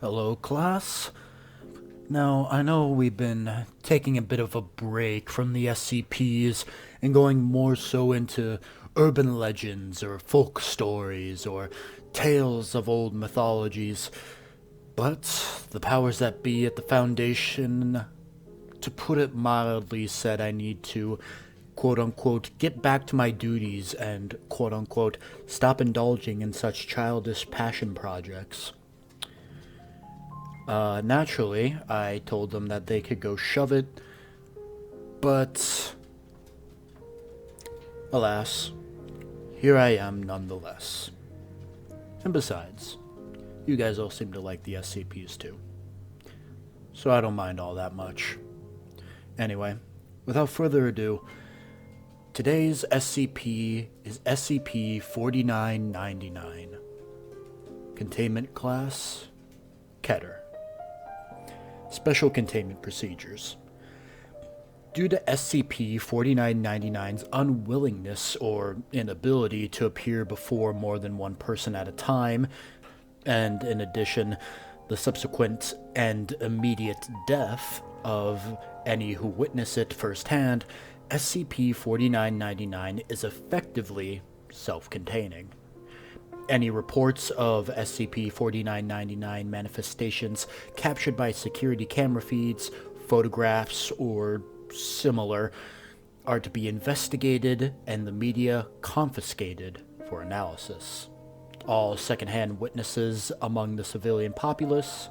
Hello, class. Now, I know we've been taking a bit of a break from the SCPs and going more so into urban legends or folk stories or tales of old mythologies, but the powers that be at the Foundation, to put it mildly, said I need to quote unquote get back to my duties and quote unquote stop indulging in such childish passion projects. Naturally, I told them that they could go shove it, but alas, here I am nonetheless. And besides, you guys all seem to like the SCPs too, so I don't mind all that much. Anyway, without further ado, today's SCP is SCP 4999. Containment Class Keter. Special Containment Procedures. Due to SCP-4999's unwillingness or inability to appear before more than one person at a time, and in addition, the subsequent and immediate death of any who witness it firsthand, SCP-4999 is effectively self-containing. Any reports of SCP-4999 manifestations captured by security camera feeds, photographs, or similar are to be investigated and the media confiscated for analysis. All secondhand witnesses among the civilian populace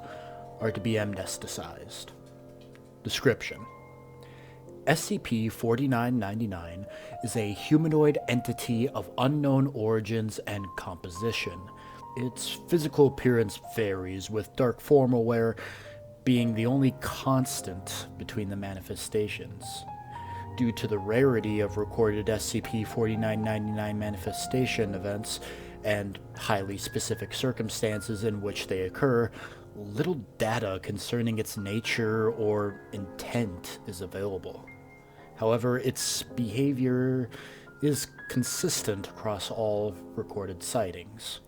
are to be amnesticized. Description: SCP-4999 is a humanoid entity of unknown origins and composition. Its physical appearance varies, with dark formal wear being the only constant between the manifestations. Due to the rarity of recorded SCP-4999 manifestation events and highly specific circumstances in which they occur, little data concerning its nature or intent is available. However, its behavior is consistent across all recorded sightings.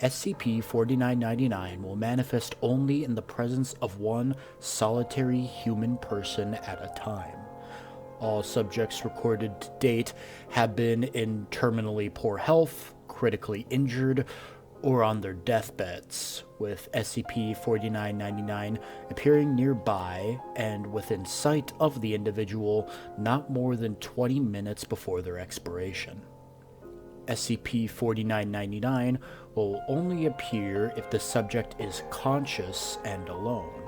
SCP-4999 will manifest only in the presence of one solitary human person at a time. All subjects recorded to date have been in terminally poor health, critically injured, or on their deathbeds, with SCP-4999 appearing nearby and within sight of the individual not more than 20 minutes before their expiration. SCP-4999 will only appear if the subject is conscious and alone.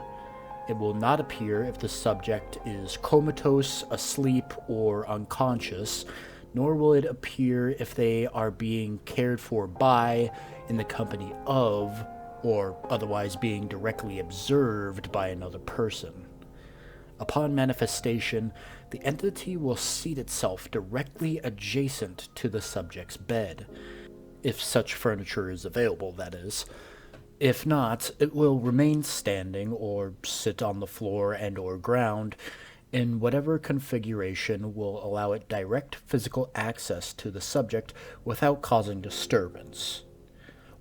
It will not appear if the subject is comatose, asleep, or unconscious, nor will it appear if they are being cared for by, in the company of, or otherwise being directly observed by another person. Upon manifestation, the entity will seat itself directly adjacent to the subject's bed, if such furniture is available, that is. If not, it will remain standing or sit on the floor and or ground in whatever configuration will allow it direct physical access to the subject without causing disturbance.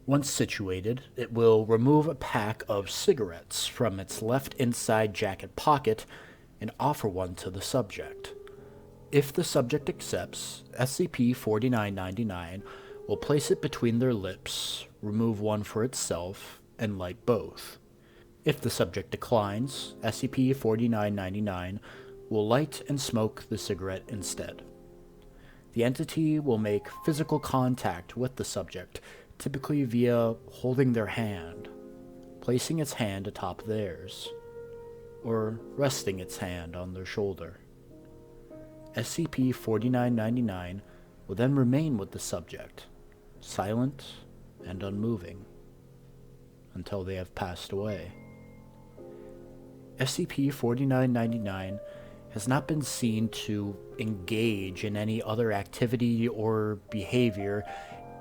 Once situated, it will remove a pack of cigarettes from its left inside jacket pocket and offer one to the subject. If the subject accepts, SCP-4999 will place it between their lips, remove one for itself, and light both. If the subject declines, SCP-4999 will light and smoke the cigarette instead. The entity will make physical contact with the subject, typically via holding their hand, placing its hand atop theirs, or resting its hand on their shoulder. SCP-4999 will then remain with the subject, silent and unmoving, until they have passed away. SCP-4999 has not been seen to engage in any other activity or behavior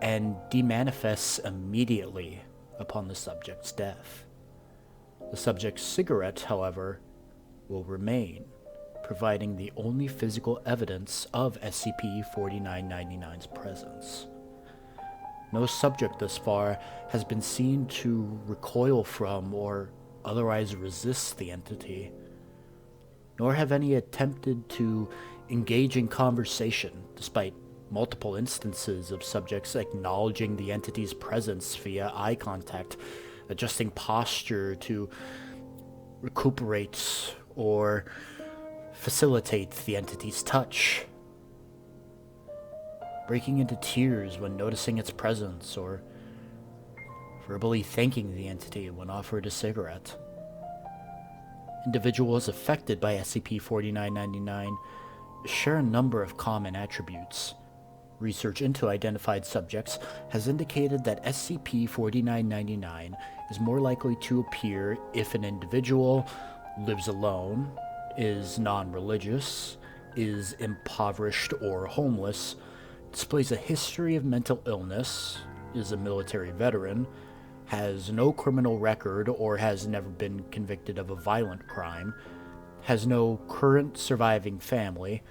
and demanifests immediately upon the subject's death. The subject's cigarette, however, will remain, providing the only physical evidence of SCP-4999's presence. No subject thus far has been seen to recoil from or otherwise resist the entity, nor have any attempted to engage in conversation, despite multiple instances of subjects acknowledging the entity's presence via eye contact, adjusting posture to recuperate or facilitate the entity's touch, breaking into tears when noticing its presence, or verbally thanking the entity when offered a cigarette. Individuals affected by SCP-4999 share a number of common attributes. Research into identified subjects has indicated that SCP-4999 is more likely to appear if an individual lives alone, is non-religious, is impoverished or homeless, displays a history of mental illness, is a military veteran, has no criminal record or has never been convicted of a violent crime, has no current surviving family,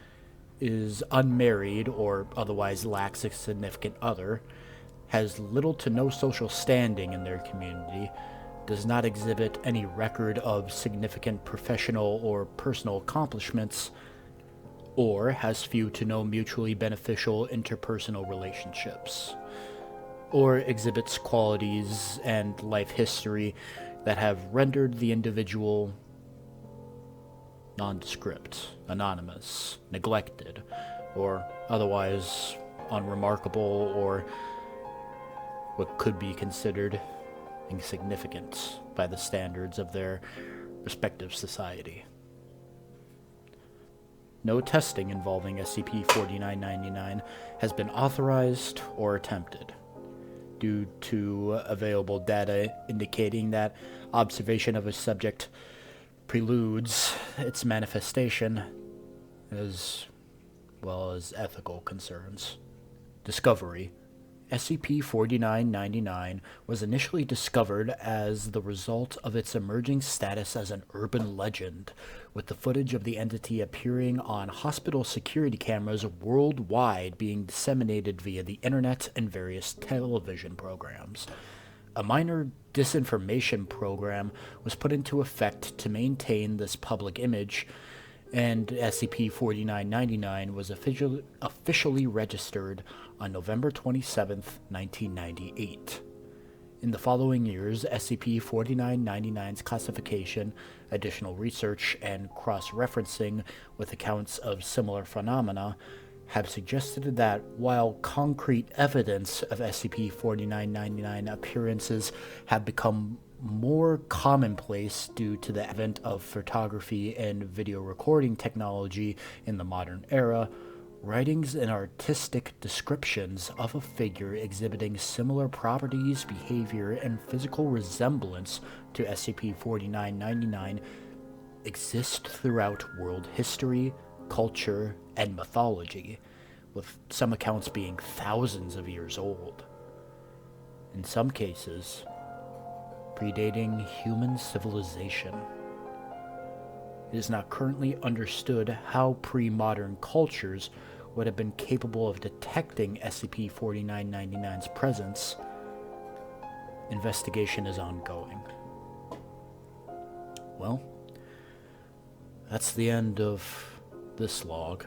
is unmarried or otherwise lacks a significant other, has little to no social standing in their community, does not exhibit any record of significant professional or personal accomplishments, or has few to no mutually beneficial interpersonal relationships, or exhibits qualities and life history that have rendered the individual nondescript, anonymous, neglected, or otherwise unremarkable, or what could be considered insignificant by the standards of their respective society. No testing involving SCP-4999 has been authorized or attempted, due to available data indicating that observation of a subject preludes its manifestation, as well as ethical concerns. Discovery. SCP-4999 was initially discovered as the result of its emerging status as an urban legend, with the footage of the entity appearing on hospital security cameras worldwide being disseminated via the internet and various television programs. A minor disinformation program was put into effect to maintain this public image, and SCP-4999 was officially registered on November 27, 1998. In the following years, SCP-4999's classification, additional research, and cross-referencing with accounts of similar phenomena have suggested that while concrete evidence of SCP-4999 appearances have become more commonplace due to the advent of photography and video recording technology in the modern era, writings and artistic descriptions of a figure exhibiting similar properties, behavior, and physical resemblance to SCP-4999 exist throughout world history, culture, and mythology, with some accounts being thousands of years old. In some cases, predating human civilization. It is not currently understood how pre-modern cultures would have been capable of detecting SCP-4999's presence. Investigation is ongoing. Well, that's the end of this log.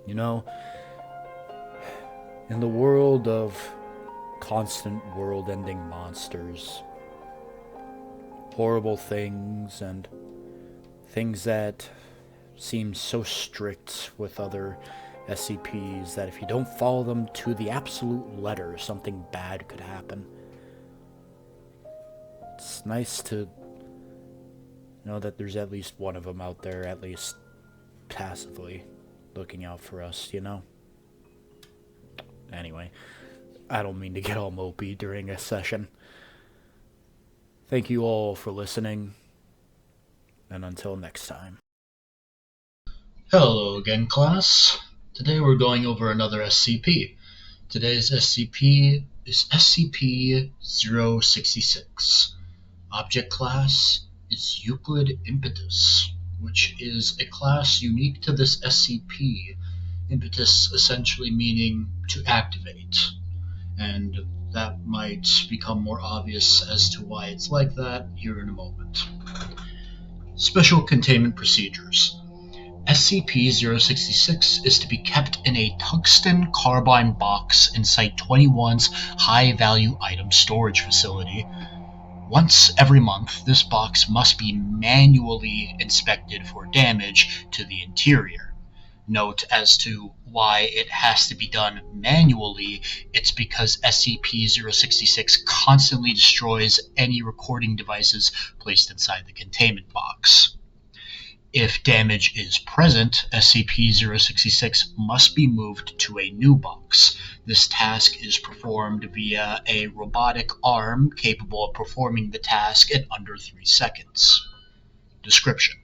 You know, in the world of constant world-ending monsters, horrible things, and things that seem so strict with other SCPs that if you don't follow them to the absolute letter, something bad could happen. It's nice to know that there's at least one of them out there, at least passively looking out for us, you know? Anyway, I don't mean to get all mopey during a session. Thank you all for listening, and until next time. Hello again, class. Today we're going over another SCP. Today's SCP is SCP-066. Object class is Euclid Impetus, which is a class unique to this SCP, impetus essentially meaning to activate. and that might become more obvious as to why it's like that here in a moment. Special Containment Procedures. SCP-066 is to be kept in a tungsten carbide box in Site-21's high-value item storage facility. Once every month, this box must be manually inspected for damage to the interior. Note as to why it has to be done manually, it's because SCP-066 constantly destroys any recording devices placed inside the containment box. If damage is present, SCP-066 must be moved to a new box. This task is performed via a robotic arm capable of performing the task in under 3 seconds. Description: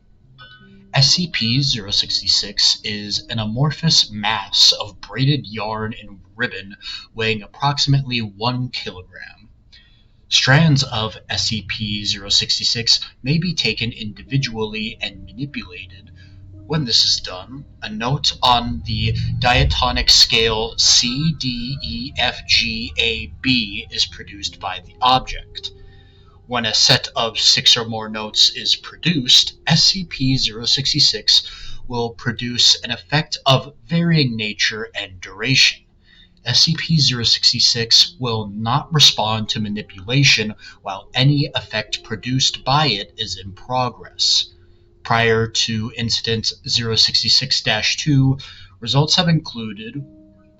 SCP-066 is an amorphous mass of braided yarn and ribbon weighing approximately 1 kilogram. Strands of SCP-066 may be taken individually and manipulated. When this is done, a note on the diatonic scale C-D-E-F-G-A-B is produced by the object. When a set of 6 or more notes is produced, SCP-066 will produce an effect of varying nature and duration. SCP-066 will not respond to manipulation while any effect produced by it is in progress. Prior to Incident 066-2, results have included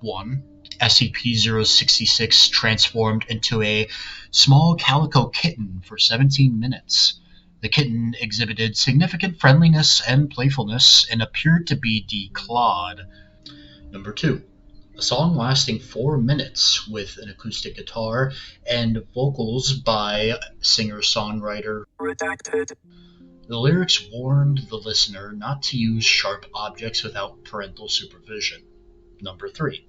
1. SCP-066 transformed into a small calico kitten for 17 minutes. The kitten exhibited significant friendliness and playfulness and appeared to be declawed. Number 2. A song lasting 4 minutes with an acoustic guitar and vocals by singer-songwriter Redacted. The lyrics warned the listener not to use sharp objects without parental supervision. Number 3.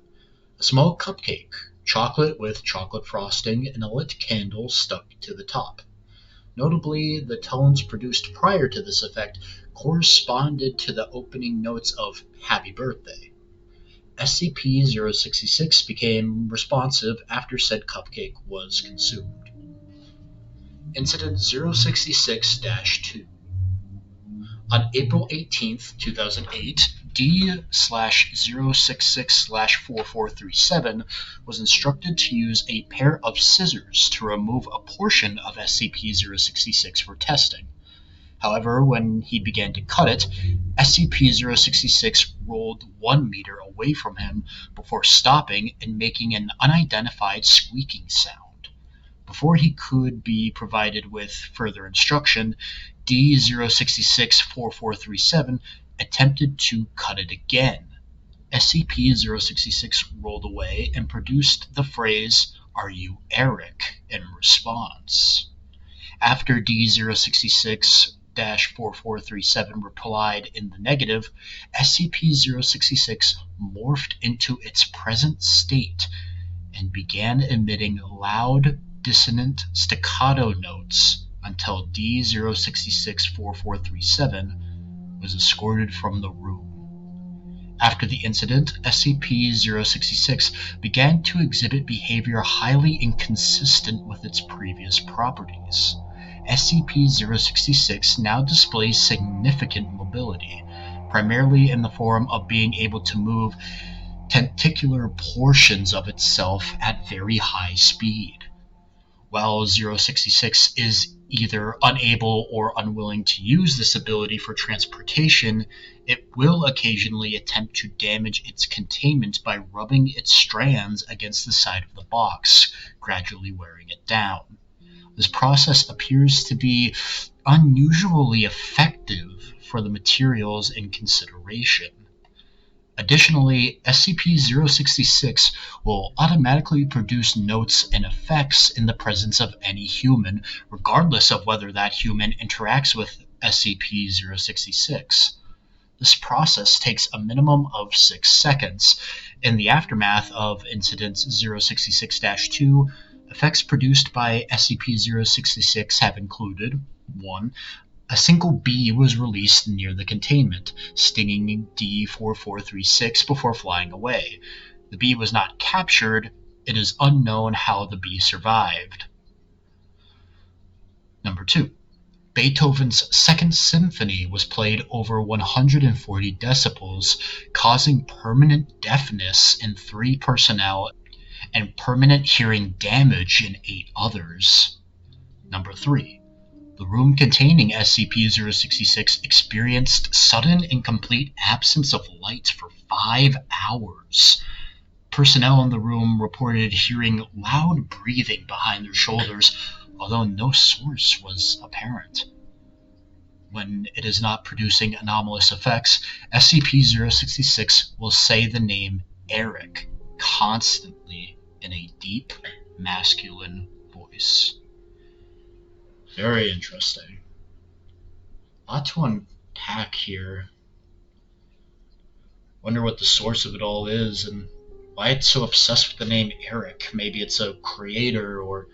A small cupcake, chocolate with chocolate frosting and a lit candle stuck to the top. Notably, the tones produced prior to this effect corresponded to the opening notes of Happy Birthday. SCP-066 became responsive after said cupcake was consumed. Incident 066-2. On April 18, 2008, D/066/4437 was instructed to use a pair of scissors to remove a portion of SCP-066 for testing. However, when he began to cut it, SCP-066 rolled 1 meter away from him before stopping and making an unidentified squeaking sound. Before he could be provided with further instruction, D/066-4437 attempted to cut it again. SCP-066 rolled away and produced the phrase, "Are you Eric?" in response. After D/066-4437 replied in the negative, SCP-066 morphed into its present state and began emitting loud, dissonant staccato notes until D/066-4437 was escorted from the room. After the incident, SCP-066 began to exhibit behavior highly inconsistent with its previous properties. SCP-066 now displays significant mobility, primarily in the form of being able to move tentacular portions of itself at very high speed. While 066 is either unable or unwilling to use this ability for transportation, it will occasionally attempt to damage its containment by rubbing its strands against the side of the box, gradually wearing it down. This process appears to be unusually effective for the materials in consideration. Additionally, SCP-066 will automatically produce notes and effects in the presence of any human, regardless of whether that human interacts with SCP-066. This process takes a minimum of 6 seconds. In the aftermath of Incident 066-2, effects produced by SCP-066 have included 1. A single bee was released near the containment, stinging D-4436 before flying away. The bee was not captured, It is unknown how the bee survived. Number 2. Beethoven's Second Symphony was played over 140 decibels, causing permanent deafness in 3 personnel and permanent hearing damage in 8 others. Number 3. The room containing SCP-066 experienced sudden and complete absence of light for 5 hours. Personnel in the room reported hearing loud breathing behind their shoulders, although no source was apparent. When it is not producing anomalous effects, SCP-066 will say the name Eric constantly in a deep, masculine voice. Very interesting. A lot to unpack here. Wonder what the source of it all is and why it's so obsessed with the name Eric. Maybe it's a creator or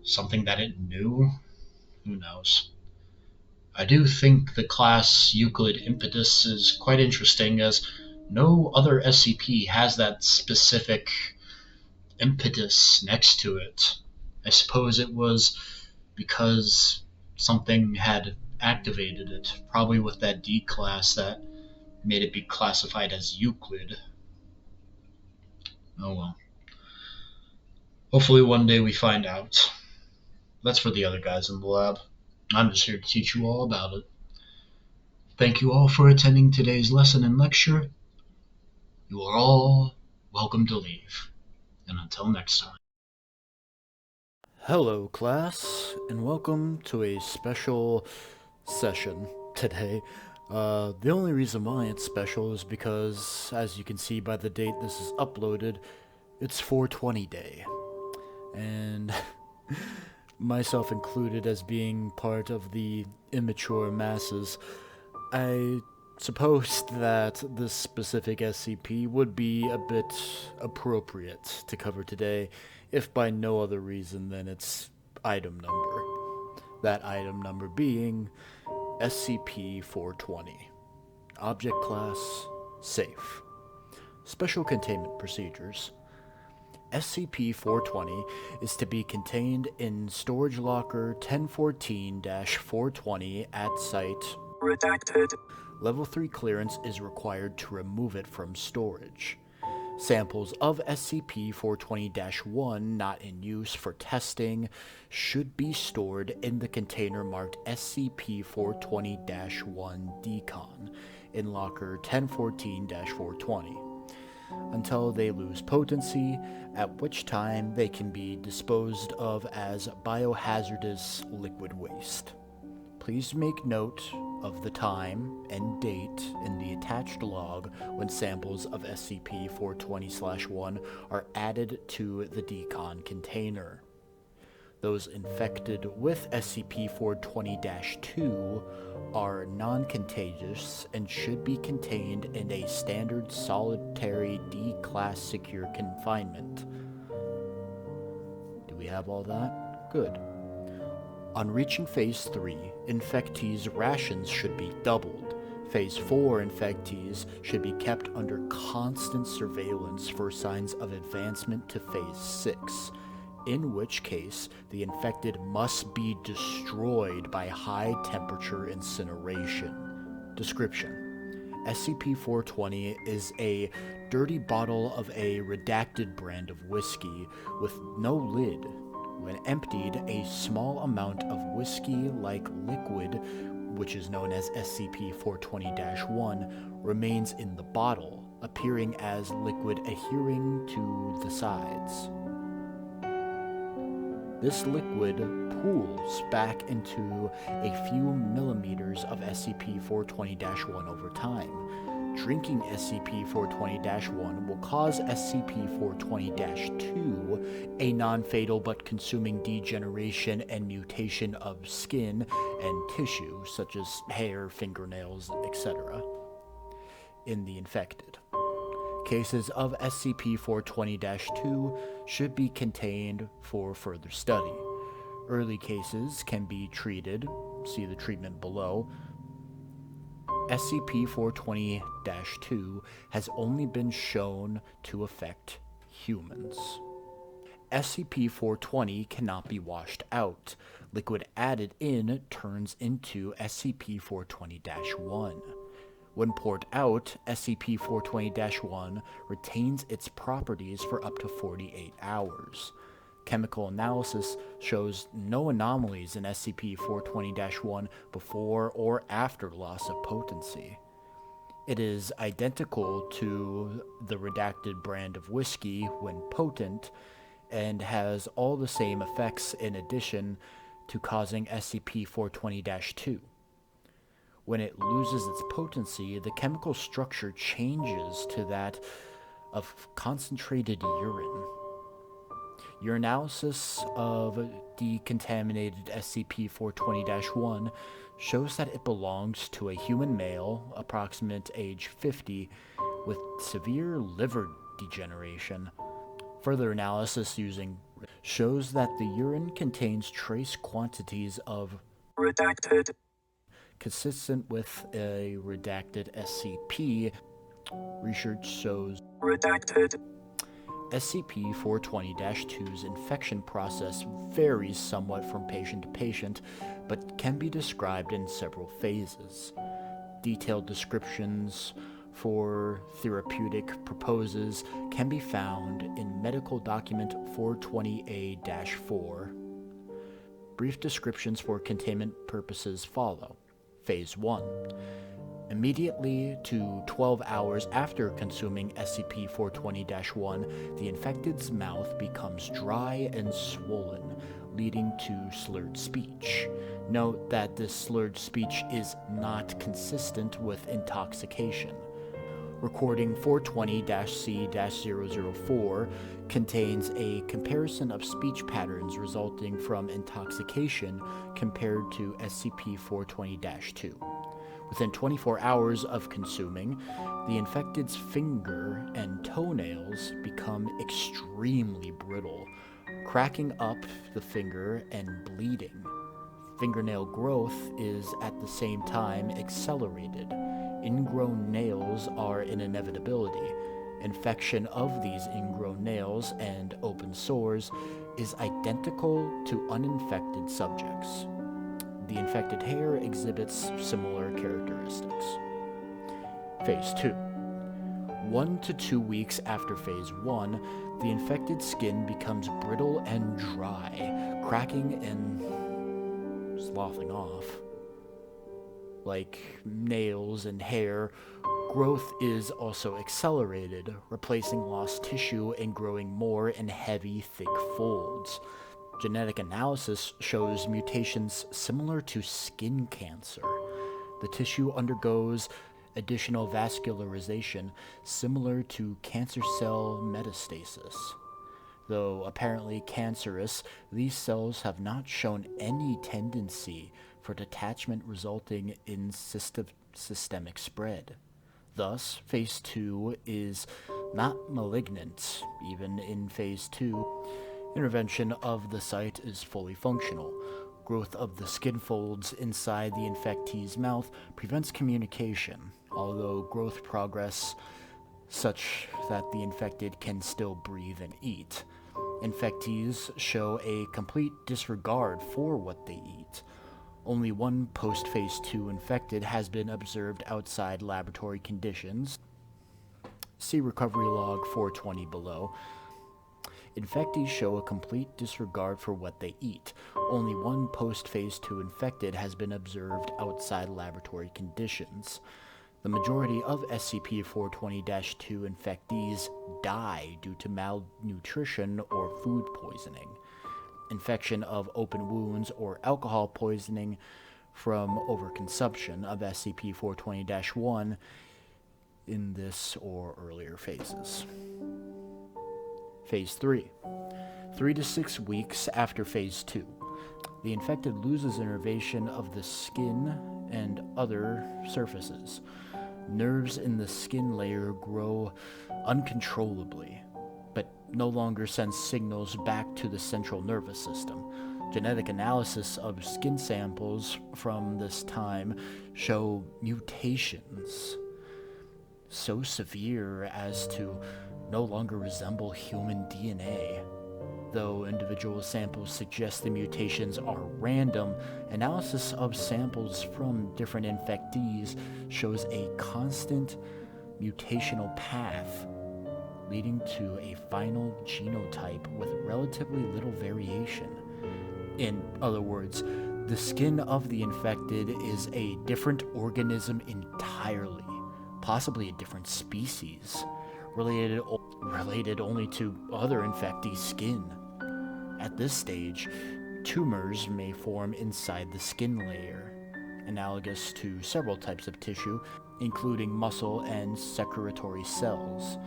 something that it knew? Who knows? I do think the class Euclid Impetus is quite interesting, as no other SCP has that specific impetus next to it. I suppose it was because something had activated it, probably with that D class that made it be classified as Euclid. Oh well. Hopefully one day we find out. That's for the other guys in the lab. I'm just here to teach you all about it. Thank you all for attending today's lesson and lecture. You are all welcome to leave. And until next time. Hello, class, and welcome to a special session today. The only reason why it's special is because, as you can see by the date this is uploaded, it's 420 day. And myself included as being part of the immature masses, I supposed that this specific SCP would be a bit appropriate to cover today, if by no other reason than its item number. That item number being SCP-420. Object Class Safe. Special Containment Procedures. SCP-420 is to be contained in Storage Locker 1014-420 at Site Redacted. Level 3 clearance is required to remove it from storage. Samples of SCP-420-1 not in use for testing should be stored in the container marked SCP-420-1 Decon in Locker 1014-420 until they lose potency, at which time they can be disposed of as biohazardous liquid waste. Please make note of the time and date in the attached log when samples of SCP-420-1 are added to the decon container. Those infected with SCP-420-2 are non-contagious and should be contained in a standard solitary D-class secure confinement. Do we have all that? Good. On reaching Phase 3, infectees' rations should be doubled. Phase 4 infectees should be kept under constant surveillance for signs of advancement to Phase 6, in which case the infected must be destroyed by high-temperature incineration. Description: SCP-420 is a dirty bottle of a Redacted brand of whiskey with no lid. When emptied, a small amount of whiskey-like liquid, which is known as SCP-420-1, remains in the bottle, appearing as liquid adhering to the sides. This liquid pools back into a few millimeters of SCP-420-1 over time. Drinking SCP-420-1 will cause SCP-420-2, a non-fatal but consuming degeneration and mutation of skin and tissue, such as hair, fingernails, etc., in the infected. Cases of SCP-420-2 should be contained for further study. Early cases can be treated, see the treatment below. SCP-420-2 has only been shown to affect humans. SCP-420 cannot be washed out. Liquid added in turns into SCP-420-1. When poured out, SCP-420-1 retains its properties for up to 48 hours. Chemical analysis shows no anomalies in SCP-420-1 before or after loss of potency. It is identical to the Redacted brand of whiskey when potent, and has all the same effects in addition to causing SCP-420-2. When it loses its potency, the chemical structure changes to that of concentrated urine. Urinalysis of decontaminated SCP-420-1 shows that it belongs to a human male, approximate age 50, with severe liver degeneration. Further analysis using shows that the urine contains trace quantities of Redacted, consistent with a redacted SCP. Research shows Redacted. SCP-420-2's infection process varies somewhat from patient to patient, but can be described in several phases. Detailed descriptions for therapeutic purposes can be found in Medical Document 420A-4. Brief descriptions for containment purposes follow. Phase 1. Immediately to 12 hours after consuming SCP-420-1, the infected's mouth becomes dry and swollen, leading to slurred speech. Note that this slurred speech is not consistent with intoxication. Recording 420-C-004 contains a comparison of speech patterns resulting from intoxication compared to SCP-420-2. Within 24 hours of consuming, the infected's finger and toenails become extremely brittle, cracking up the finger and bleeding. Fingernail growth is at the same time accelerated. Ingrown nails are an inevitability. Infection of these ingrown nails and open sores is identical to uninfected subjects. The infected hair exhibits similar characteristics. Phase 2. 1 to 2 weeks after Phase 1, the infected skin becomes brittle and dry, cracking and sloughing off. Like nails and hair, growth is also accelerated, replacing lost tissue and growing more in heavy, thick folds. Genetic analysis shows mutations similar to skin cancer. The tissue undergoes additional vascularization similar to cancer cell metastasis. Though apparently cancerous, these cells have not shown any tendency for detachment resulting in systemic spread. Thus, Phase 2 is not malignant. Even in Phase 2, intervention of the site is fully functional. Growth of the skin folds inside the infectee's mouth prevents communication, although growth progress such that the infected can still breathe and eat. Infectees show a complete disregard for what they eat. Only one post-Phase 2 infected has been observed outside laboratory conditions. See Recovery Log 420 below. Infectees show a complete disregard for what they eat. Only one post-Phase 2 infected has been observed outside laboratory conditions. The majority of SCP-420-2 infectees die due to malnutrition or food poisoning, infection of open wounds, or alcohol poisoning from overconsumption of SCP-420-1 in this or earlier phases. Phase 3. 3 to 6 weeks after Phase 2. The infected loses innervation of the skin and other surfaces. Nerves in the skin layer grow uncontrollably, but no longer send signals back to the central nervous system. Genetic analysis of skin samples from this time show mutations so severe as to no longer resemble human DNA. Though individual samples suggest the mutations are random, analysis of samples from different infectees shows a constant mutational path, leading to a final genotype with relatively little variation. In other words, the skin of the infected is a different organism entirely, possibly a different species, related only to other infectees' skin. At this stage, tumors may form inside the skin layer, analogous to several types of tissue, including muscle and secretory cells.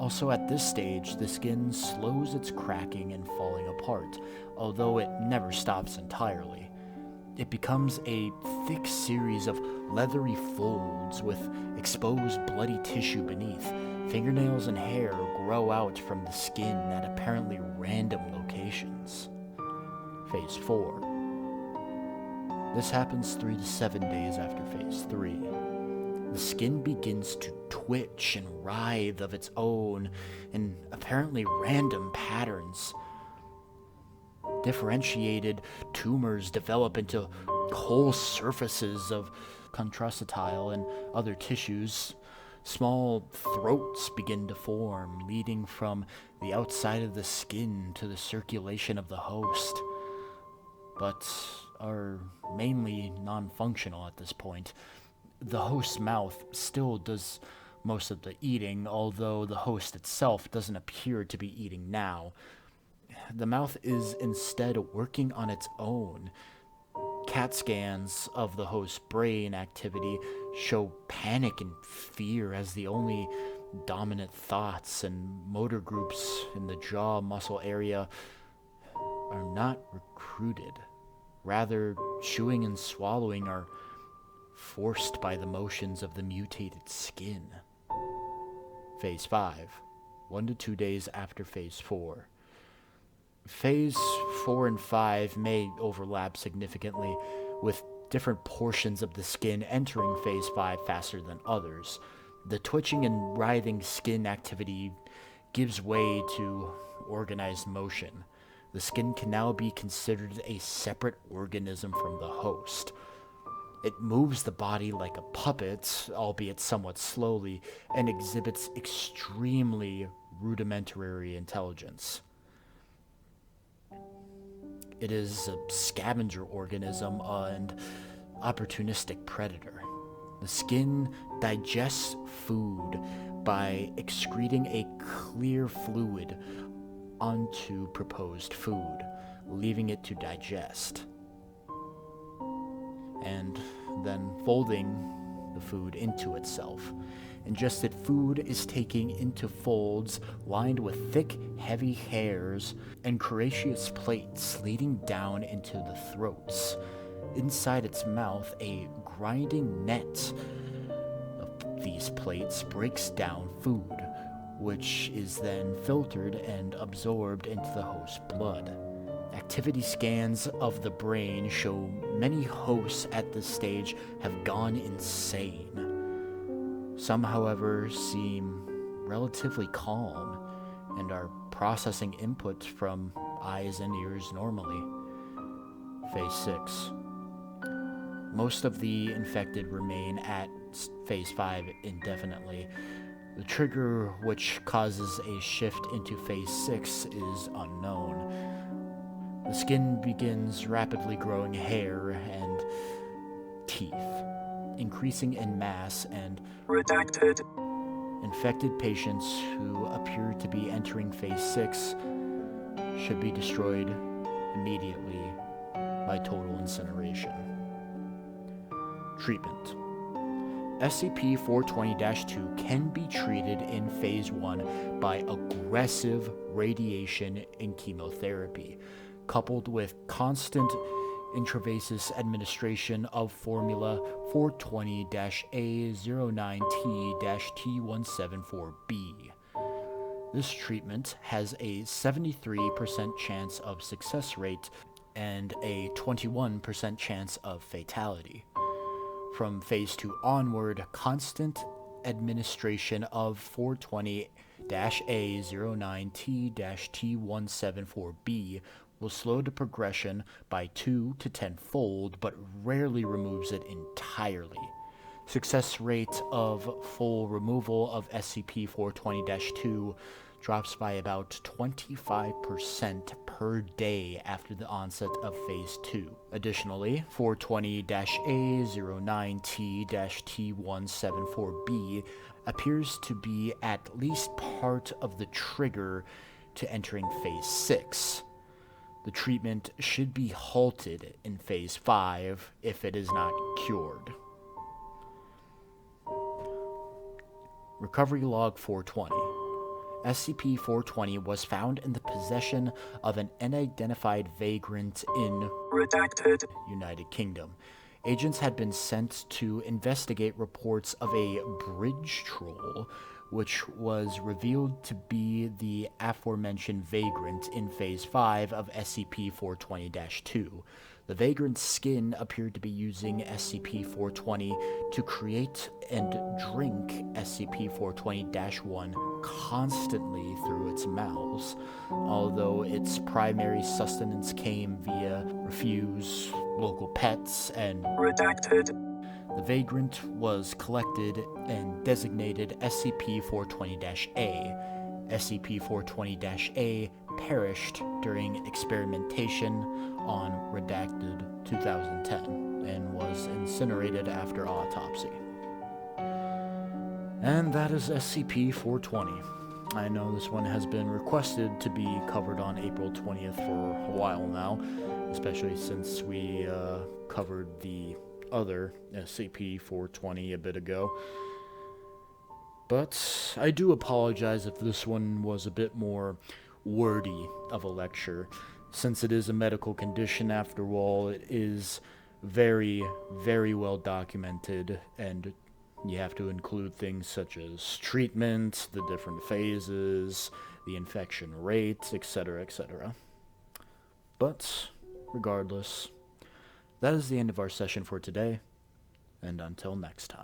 Also at this stage, the skin slows its cracking and falling apart, although it never stops entirely. It becomes a thick series of leathery folds with exposed bloody tissue beneath. Fingernails and hair grow out from the skin at apparently random locations. Phase 4. This happens 3 to 7 days after Phase 3. The skin begins to twitch and writhe of its own in apparently random patterns. Differentiated tumors develop into whole surfaces of contractile and other tissues. Small throats begin to form, leading from the outside of the skin to the circulation of the host, but are mainly non-functional at this point. The host's mouth still does most of the eating, although the host itself doesn't appear to be eating now. The mouth is instead working on its own. CAT scans of the host's brain activity show panic and fear as the only dominant thoughts and motor groups in the jaw muscle area are not recruited. Rather, chewing and swallowing are forced by the motions of the mutated skin. Phase 5, 1 to 2 days after Phase 4. Phase 4 and 5 may overlap significantly, with different portions of the skin entering Phase 5 faster than others. The twitching and writhing skin activity gives way to organized motion. The skin can now be considered a separate organism from the host. It moves the body like a puppet, albeit somewhat slowly, and exhibits extremely rudimentary intelligence. It is a scavenger organism and opportunistic predator. The skin digests food by excreting a clear fluid onto proposed food, leaving it to digest, and then folding the food into itself. Ingested food is taken into folds lined with thick, heavy hairs and coriaceous plates leading down into the throats. Inside its mouth, a grinding net of these plates breaks down food, which is then filtered and absorbed into the host's blood. Activity scans of the brain show many hosts at this stage have gone insane. Some, however, seem relatively calm and are processing input from eyes and ears normally. Phase 6. Most of the infected remain at Phase 5 indefinitely. The trigger which causes a shift into Phase 6 is unknown. The skin begins rapidly growing hair and teeth, increasing in mass, and Redacted. Infected patients who appear to be entering Phase 6 should be destroyed immediately by total incineration. Treatment. SCP-420-2 can be treated in Phase 1 by aggressive radiation and chemotherapy, coupled with constant intravasous administration of formula 420-A09T-T174B. This treatment has a 73% chance of success rate and a 21% chance of fatality. From Phase 2 onward, constant administration of SCP-420-A09T-T174B will slow the progression by 2 to 10-fold, but rarely removes it entirely. Success rate of full removal of SCP-420-2 drops by about 25% per day after the onset of Phase 2. Additionally, 420-A09T-T174B appears to be at least part of the trigger to entering Phase 6. The treatment should be halted in Phase 5 if it is not cured. Recovery Log 420. SCP-420 was found in the possession of an unidentified vagrant in Redacted. United Kingdom. Agents had been sent to investigate reports of a bridge troll, which was revealed to be the aforementioned vagrant in Phase 5 of SCP-420-2. The vagrant's skin appeared to be using SCP-420 to create and drink SCP-420-1 constantly through its mouths, although its primary sustenance came via refuse, local pets, and Redacted. the vagrant was collected and designated SCP-420-A. SCP-420-A perished during experimentation on Redacted 2010 and was incinerated after autopsy. And that is SCP-420. I know this one has been requested to be covered on April 20th for a while now, especially since we covered the other SCP-420 a bit ago. But I do apologize if this one was a bit more wordy of a lecture. Since it is a medical condition, after all, it is very, very well documented, and you have to include things such as treatment, the different phases, the infection rates, etc., etc. But, regardless, that is the end of our session for today, and until next time.